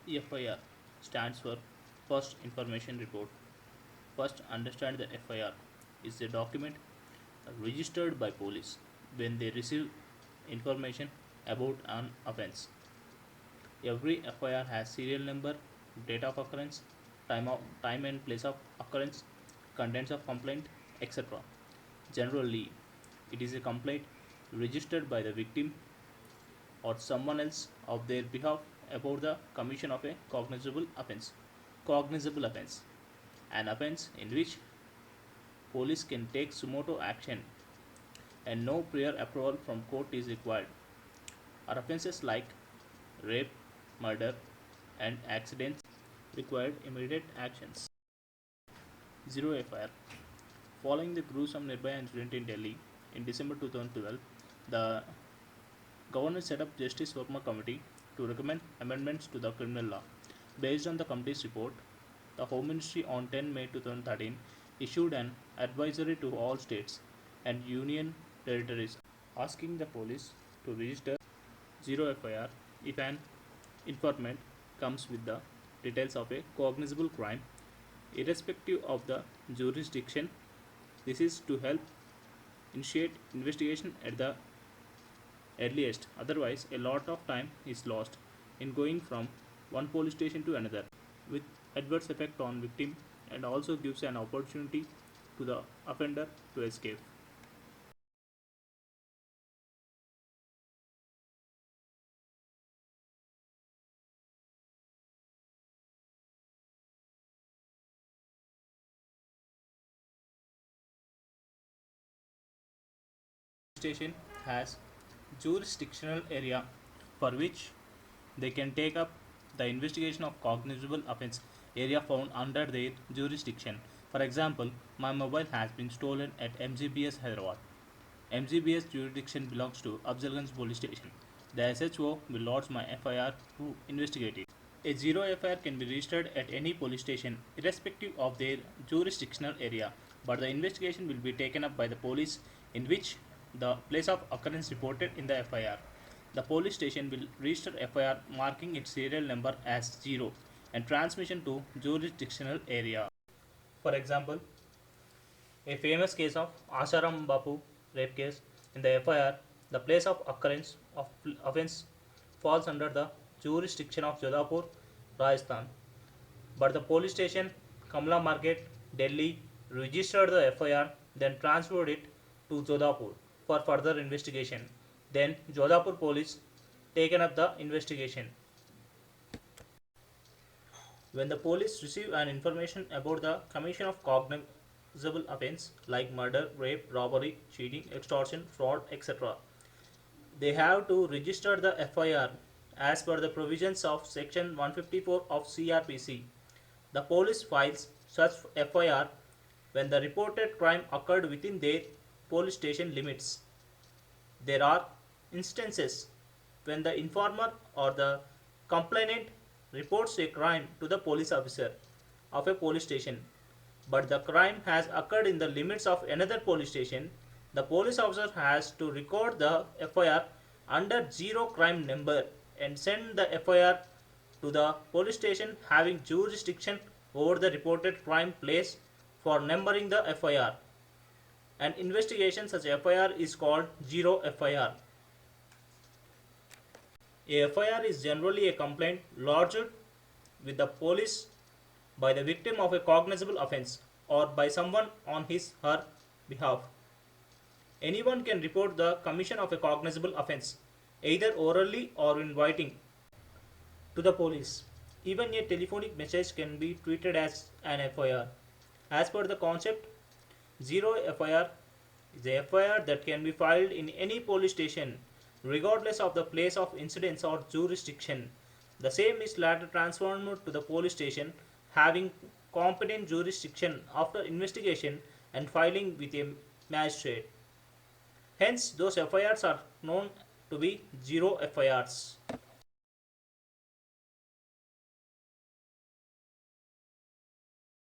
FIR stands for First Information Report. First, understand the FIR is a document registered by police when they receive information about an offense. Every FIR has serial number, date of occurrence, time and place of occurrence, contents of complaint, etc. Generally, it is a complaint registered by the victim or someone else of their behalf about the commission of a cognizable offense. Cognizable offense, an offense in which police can take summary action and no prior approval from court is required, are offenses like rape, murder, and accidents required immediate actions. Zero FIR. Following the gruesome Nirbhaya incident in Delhi in December 2012, the government set up Justice Verma Committee to recommend amendments to the criminal law. Based on the committee's report, the Home Ministry on 10 May 2013 issued an advisory to all states and union territories asking the police to register zero FIR if an informant comes with the details of a cognizable crime, irrespective of the jurisdiction. This is to help initiate investigation at the earliest. Otherwise, a lot of time is lost in going from one police station to another, with adverse effect on victim and also gives an opportunity to the offender to escape. Station has jurisdictional area for which they can take up the investigation of cognizable offense area found under their jurisdiction. For example, my mobile has been stolen at MGBS Hyderabad. MGBS jurisdiction belongs to Afzalganj police station. The SHO will lodge my FIR to investigate it. A zero FIR can be registered at any police station irrespective of their jurisdictional area, but the investigation will be taken up by the police in which the place of occurrence reported in the FIR. The police station will register FIR marking its serial number as 0 and transmission to jurisdictional area. For example, a famous case of Asharam Bapu rape case, in the FIR, the place of occurrence of offence falls under the jurisdiction of Jodhpur, Rajasthan, but the police station Kamla Market, Delhi registered the FIR, then transferred it to Jodhpur for further investigation. Then Jodhpur police taken up the investigation. When the police receive an information about the commission of cognizable offence like murder, rape, robbery, cheating, extortion, fraud, etc., they have to register the FIR as per the provisions of section 154 of CRPC. The police files such FIR when the reported crime occurred within their police station limits. There are instances when the informer or the complainant reports a crime to the police officer of a police station, but the crime has occurred in the limits of another police station. The police officer has to record the FIR under zero crime number and send the FIR to the police station having jurisdiction over the reported crime place for numbering the FIR. An investigation such FIR is called zero FIR. A FIR is generally a complaint lodged with the police by the victim of a cognizable offence or by someone on his her behalf. Anyone can report the commission of a cognizable offence, either orally or in writing, to the police. Even a telephonic message can be treated as an FIR. As per the concept, zero FIR is a FIR that can be filed in any police station regardless of the place of incidence or jurisdiction. The same is later transformed to the police station having competent jurisdiction after investigation and filing with a magistrate. Hence, those FIRs are known to be zero FIRs.